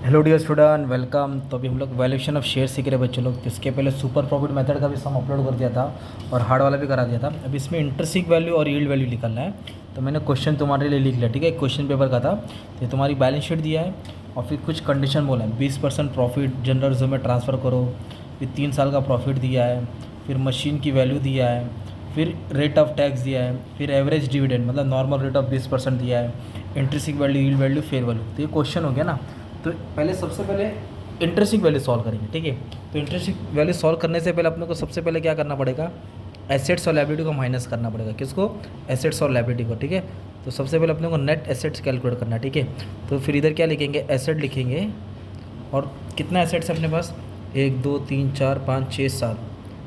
Hello dear student, welcome. तो अभी हम लोग वैल्यूएशन ऑफ शेयर सीख रहे हैं बच्चों लोग। तो इसके पहले सुपर प्रॉफिट मेथड का भी सम अपलोड कर दिया था और हार्ड वाला भी करा दिया था। अब इसमें इंटरेस्टिंग वैल्यू और यील्ड वैल्यू निकालना है। तो मैंने क्वेश्चन तुम्हारे लिए लिख लिया, ठीक है। क्वेश्चन पेपर का था। तो तुम्हारी बैलेंस शीट दिया है और फिर कुछ कंडीशन बोला है। 20% प्रॉफिट जनरल रिजर्व में ट्रांसफ़र करो। फिर 3 साल का प्रॉफिट दिया है। फिर मशीन की वैल्यू दिया है। फिर रेट ऑफ टैक्स दिया है। फिर एवरेज डिविडेंड मतलब नॉर्मल रेट ऑफ 20% दिया है। Interesting value, yield value, fair value. तो ये क्वेश्चन हो गया ना। तो पहले सबसे पहले इंटरेस्टिंग वैल्यू सॉल्व करेंगे, ठीक है। तो इंटरेस्टिंग वैल्यू सॉल्व करने से पहले अपने को सबसे पहले क्या करना पड़ेगा, एसेट्स और लायबिलिटी को माइनस करना पड़ेगा। किसको? एसेट्स और लायबिलिटी को, ठीक है। तो सबसे पहले अपने को नेट एसेट्स कैलकुलेट करना है, ठीक है। तो फिर इधर क्या लिखेंगे, एसेट लिखेंगे। और कितना एसेट्स है अपने पास, 1 2 3 4 5 6 7,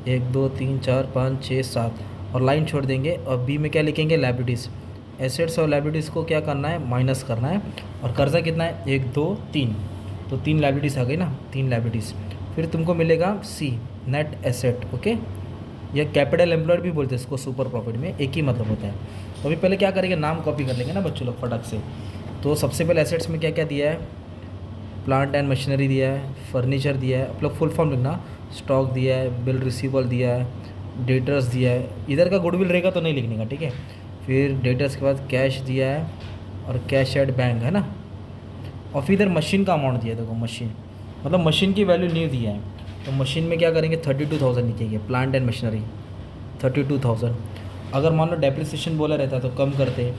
1 2 3 4 5 6 7, और लाइन छोड़ देंगे। और बी में क्या लिखेंगे, लायबिलिटीज़। एसेट्स और लायबिलिटीज़ को क्या करना है, माइनस करना है। और कर्जा कितना है, 1 2 3। तो 3 लायबिलिटीज़ आ गई ना, 3 लायबिलिटीज़। फिर तुमको मिलेगा सी, नेट एसेट, ओके। या कैपिटल एम्प्लॉयड भी बोलते हैं इसको, सुपर प्रॉफिट में एक ही मतलब होता है। तो अभी पहले क्या करेंगे, नाम कॉपी कर लेंगे ना बच्चों लोग फटक से। तो सबसे पहले एसेट्स में क्या क्या दिया है, प्लांट एंड मशीनरी दिया है, फर्नीचर दिया है, मतलब फुल फॉर्म लिखना, स्टॉक दिया है, बिल रिसीवेबल दिया है, डेटर्स दिया है। इधर का गुडविल रहेगा तो नहीं लिखने का, ठीक है। फिर डेटर्स के बाद कैश दिया है और कैश एट बैंक है ना। और फिर इधर मशीन का अमाउंट दिया है, देखो मशीन मतलब मशीन की वैल्यू न्यू दिया है। तो मशीन में क्या करेंगे, 32,000 लिखेंगे, प्लांट एंड मशीनरी 32,000। अगर मान लो डेप्रिसिएशन बोला रहता तो कम करते,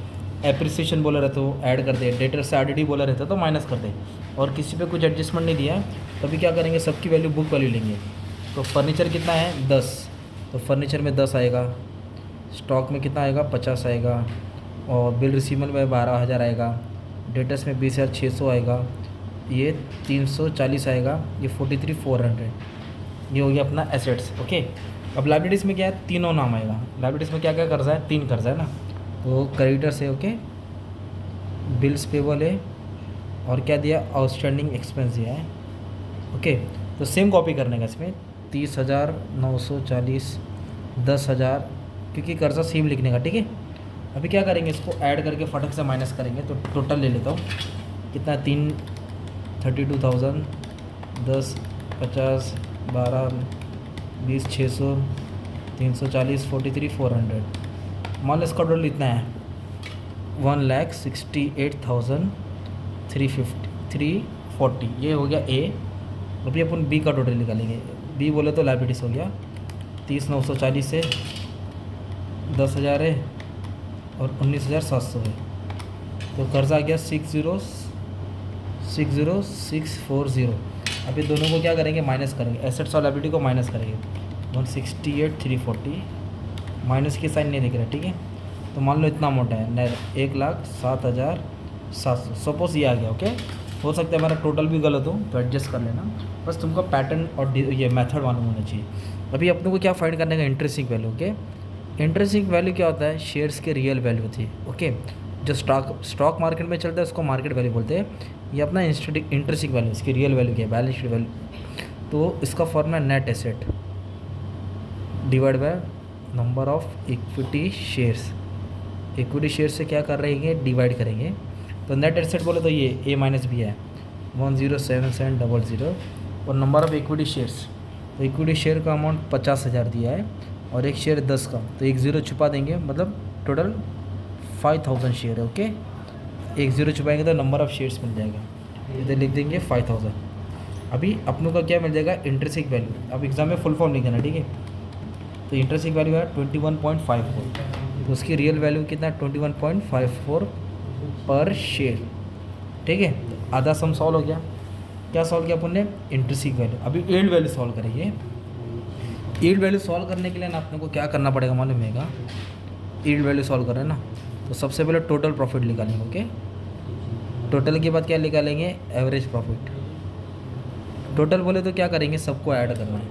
एप्रिसिएशन बोला रहता तो ऐड करते, डेटर से आरडीडी बोला रहता तो माइनस करते। और किसी पे कुछ एडजस्टमेंट नहीं दिया है, तभी क्या करेंगे, सबकी वैल्यू बुक वैल्यू लेंगे। तो फर्नीचर कितना है, 10। तो फर्नीचर में 10 आएगा। स्टॉक में कितना आएगा, 50 आएगा। और बिल रिसीवेबल में 12,000 आएगा। डेटर्स में 20,600 आएगा। ये 340 आएगा। ये 43,400। ये हो गया अपना एसेट्स, ओके। अब लाइबिलिटीज़ में क्या है, तीनों नाम आएगा। लाइबिलिटीज़ में क्या क्या कर्जा है, 3 कर्जा है ना। तो क्रेडिटर्स है, ओके, बिल्स पेबल है, और क्या दिया, आउटस्टैंडिंग एक्सपेंस दिया है, ओके। तो सेम कॉपी करने का इसमें 30,940, 10,000, क्योंकि कर्जा सेम लिखने का, ठीक है। अभी क्या करेंगे, इसको ऐड करके फटक से माइनस करेंगे। तो टोटल ले लेता हूँ, कितना, 32,000, 10, 50, 12, 20, 600, 340, 43,400। मान लो इसका टोटल इतना है, 1,68,340। ये हो गया ए। अभी अपन बी का टोटल निकालेंगे। बी बोले तो लाइबिलिटीज़ हो गया, 30,940 से 10,000 है और 19,700 है। तो कर्जा आ गया 60,640। अभी दोनों को क्या करेंगे, माइनस करेंगे। एसेट्स और लायबिलिटी को माइनस करेंगे। 168,340, माइनस की साइन नहीं दिख रहा, ठीक है। तो मान लो इतना अमाउंट है, 1,07,700। सपोज ये आ गया, ओके। हो सकता है हमारा टोटल भी गलत हो, तो एडजस्ट कर लेना। बस तुमको पैटर्न और ये मेथड मालूम होना चाहिए। अभी अपने को क्या फाइंड करने का, interesting value, okay. Interesting value क्या होता है, शेयर्स के रियल वैल्यू थी, ओके। जो स्टॉक मार्केट में चलता है उसको मार्केट वैल्यू बोलते हैं। ये अपना इंटरेस्टिंग वैल्यू, इसकी रियल वैल्यू क्या है, बैलेंस शीट वैल्यू। तो इसका formula net asset divide by number of equity shares. Equity share से क्या कर रहेंगे, डिवाइड करेंगे। तो नेट एसेट बोले तो ये ए माइनस बी है, 107700। और नंबर ऑफ इक्विटी शेयर्स, तो इक्विटी शेयर का अमाउंट 50,000 दिया है और एक शेयर 10 का, तो एक ज़ीरो छुपा देंगे, मतलब टोटल 5,000 शेयर है, ओके। एक ज़ीरो छुपाएंगे तो नंबर ऑफ शेयर्स मिल जाएगा, इधर लिख देंगे 5,000। अभी अपनों का क्या मिल जाएगा, इंटरेस्टिंग वैल्यू। अब एग्जाम में फुल फॉर्म लिखना, ठीक है। तो इंटरेस्टिंग वैल्यू है 21.54। तो उसकी रियल वैल्यू कितना है, 21.54 पर शेयर, ठीक है। तो आधा सम सॉल्व हो गया। क्या सॉल्व किया अपन ने, इंटरेस्टिंग वैल्यू। अभी यील्ड वैल्यू सॉल्व करेंगे। यील्ड वैल्यू सॉल्व करने के लिए ना अपने को क्या करना पड़ेगा मालूम है, यील्ड वैल्यू सॉल्व करें ना, तो सबसे पहले टोटल प्रॉफिट निकालेंगे, ओके। टोटल के बाद क्या निकालेंगे, एवरेज प्रॉफिट। टोटल बोले तो क्या करेंगे, सबको ऐड करना है।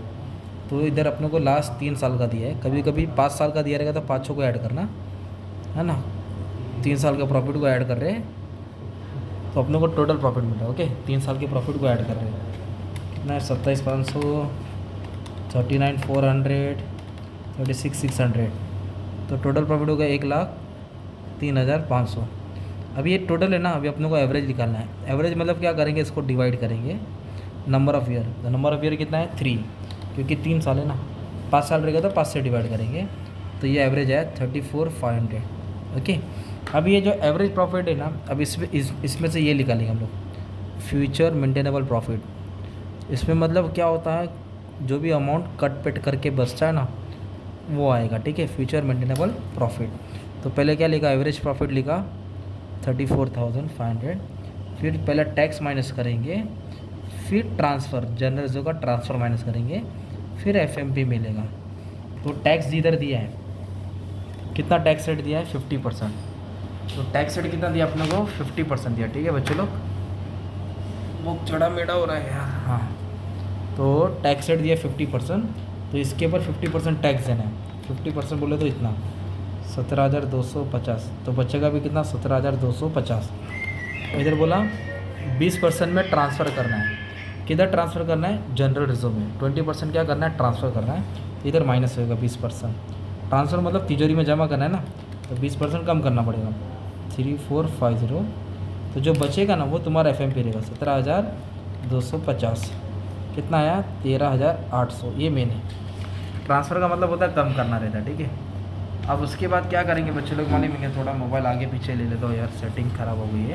तो इधर अपने को लास्ट 3 साल का दिया है, कभी कभी 5 साल का दिया रहेगा तो 5 को ऐड करना है ना। 3 साल के प्रॉफिट को ऐड कर रहे हैं, तो अपने को टोटल प्रॉफिट मिल रहा है, ओके। 3 साल के प्रॉफिट को ऐड कर रहे हैं, कितना है, 27,500, 39,400, 36,600। तो टोटल प्रॉफिट हो गया 1,03,500। अभी ये टोटल है ना, अभी अपने को एवरेज निकालना है। एवरेज मतलब क्या करेंगे, इसको डिवाइड करेंगे नंबर ऑफ़ ईयर। तो नंबर ऑफ़ ईयर कितना है 3, क्योंकि 3 साल है ना, 5 साल रहेगा तो 5 से डिवाइड करेंगे, तो ये एवरेज है 34,500। ओके, अब ये जो एवरेज प्रॉफिट है ना, अब इसमें से ये निकालेंगे हम लोग, फ्यूचर मेंटेनेबल प्रॉफिट। इसमें मतलब क्या होता है, जो भी अमाउंट कट पिट करके बचता है ना वो आएगा, ठीक है, फ्यूचर मेंटेनेबल प्रॉफिट। तो पहले क्या लिखा, एवरेज प्रॉफिट लिखा 34,500, फिर पहले टैक्स माइनस करेंगे, फिर ट्रांसफ़र, जनरल रिजर्व का ट्रांसफ़र माइनस करेंगे, फिर एफएमपी मिलेगा। तो टैक्स इधर दिया है, कितना टैक्स रेट दिया है 50%। तो टैक्स रेट कितना दिया अपने को 50% दिया, ठीक है बच्चों लोग, वो चढ़ा मेढ़ा हो रहा है यार। हाँ, तो टैक्स रेट दिया 50%, तो इसके ऊपर 50% टैक्स देना है। 50% बोले तो इतना 17,250, तो बचेगा भी कितना 17,250। इधर बोला 20% में ट्रांसफ़र करना है, किधर ट्रांसफ़र करना है, जनरल रिजर्व में। 20% क्या करना है, ट्रांसफ़र करना है, तो इधर माइनस होगा 20%। ट्रांसफ़र मतलब तिजोरी में जमा करना है ना, तो 20% कम करना पड़ेगा, 3450। तो जो बचेगा ना वो तुम्हारा एफएमपी रहेगा 17,250। कितना आया 13,800, ये मेन है। ट्रांसफ़र का मतलब होता है कम करना रहता है, ठीक है। अब उसके बाद क्या करेंगे बच्चे लोग, मालूम है, थोड़ा मोबाइल आगे पीछे ले लेता हूँ यार, सेटिंग ख़राब हो गई है,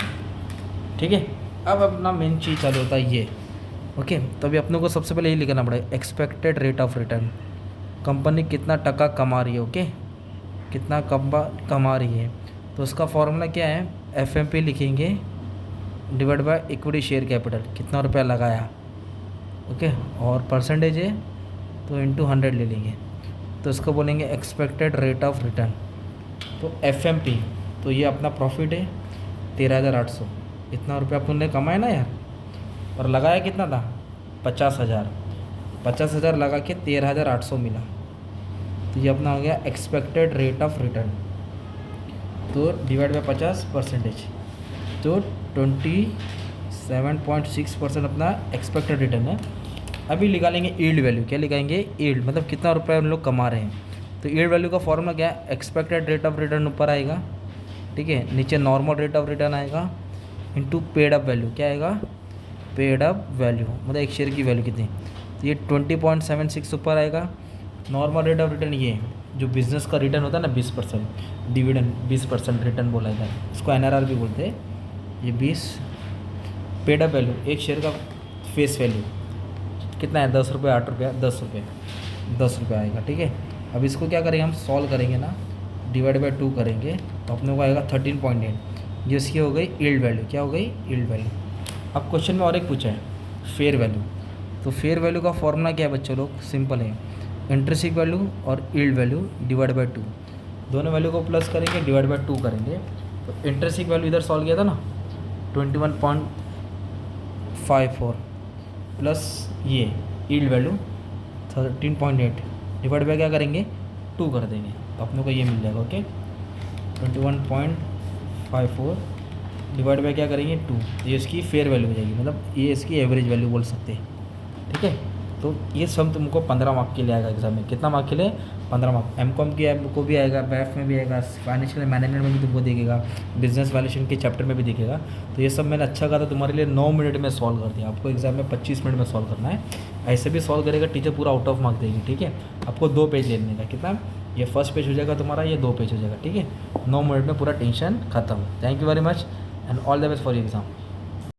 ठीक है। अब अपना मेन चीज़ चालू होता है ये, ओके। तो अभी अपनों को सबसे पहले ये लिखना पड़ेगा, expected rate of return, company कितना टका कमा रही है, ओके, कितना कमा रही है। तो उसका फॉर्मूला क्या है, एफएमपी लिखेंगे divide by equity share capital, कितना रुपया लगाया, ओके, और परसेंटेज है तो इंटू 100 ले लेंगे, तो इसको बोलेंगे एक्सपेक्टेड रेट ऑफ रिटर्न। तो एफएमपी, तो ये अपना प्रॉफिट है 13,800, इतना रुपया तुमने कमाया ना यार, और लगाया कितना था 50,000, 50,000 लगा के 13,800 मिला, तो ये अपना हो गया एक्सपेक्टेड रेट ऑफ रिटर्न। तो डिवाइड बाय 50%, तो 27.6% अपना एक्सपेक्टेड रिटर्न है। अभी निकालेंगे यील्ड वैल्यू, क्या लिखाएंगे, यील्ड मतलब कितना रुपया हम लोग कमा रहे हैं। तो यील्ड वैल्यू का फॉर्मूला क्या है, एक्सपेक्टेड रेट ऑफ रिटर्न ऊपर आएगा, ठीक है, नीचे नॉर्मल रेट ऑफ रिटर्न आएगा, इंटू पेड अप वैल्यू, क्या आएगा, पेड अप वैल्यू मतलब एक शेयर की वैल्यू कितनी, तो ये 20.76 ऊपर आएगा। नॉर्मल रेट ऑफ रिटर्न ये जो बिज़नेस का रिटर्न होता है ना 20%, डिविडेंड 20% रिटर्न बोला जाता है, इसको एनआरआर भी बोलते हैं। ये 20 पेड अप वैल्यू, एक शेयर का फेस वैल्यू कितना है, 10 रुपये, 8 रुपये, 10 रुपये, 10 रुपये आएगा, ठीक है। अब इसको क्या करेंगे, हम सॉल्व करेंगे ना, डिवाइड बाय 2 करेंगे, तो अपने को आएगा 13.8, जो इसकी हो गई यील्ड वैल्यू, क्या हो गई यील्ड वैल्यू। अब क्वेश्चन में और एक पूछा है फेयर वैल्यू, तो फेयर वैल्यू का फॉर्मूला क्या है बच्चों लोग, सिंपल है, इंट्रिंसिक वैल्यू और यील्ड वैल्यू डिवाइड बाय 2, दोनों वैल्यू को प्लस करेंगे, डिवाइड बाय 2 करेंगे। तो इंट्रिंसिक वैल्यू इधर सॉल्व किया था ना 21.54 प्लस ये यील्ड वैल्यू 13.8 डिवाइड बाय क्या करेंगे 2 कर देंगे, तो अपने को ये मिल जाएगा, ओके। 21.54 डिवाइड बाय क्या करेंगे 2, ये इसकी फेयर वैल्यू हो जाएगी, मतलब ये इसकी एवरेज वैल्यू बोल सकते हैं, ठीक है। तो ये सब तुमको 15 मार्क के लिए आएगा एग्जाम में, कितना मार्क के लिए 15 मार्क। एमकॉम की को भी आएगा, बैफ में भी आएगा, फाइनेंशियल मैनेजमेंट में भी तुमको दिखेगा, बिजनेस वैल्यूएशन के चैप्टर में भी दिखेगा। तो ये सब मैंने अच्छा कहा था तुम्हारे लिए, 9 मिनट में सॉल्व कर दिया, आपको एग्जाम में 25 मिनट में सॉल्व करना है। ऐसे भी सॉल्व करेगा टीचर पूरा आउट ऑफ मार्क देगी, ठीक है। आपको 2 पेज लेने का, कितना, ये फर्स्ट पेज हो जाएगा तुम्हारा, ये 2 पेज हो जाएगा, ठीक है। 9 मिनट में पूरा टेंशन खत्म। Thank you very much and all the best for your exam.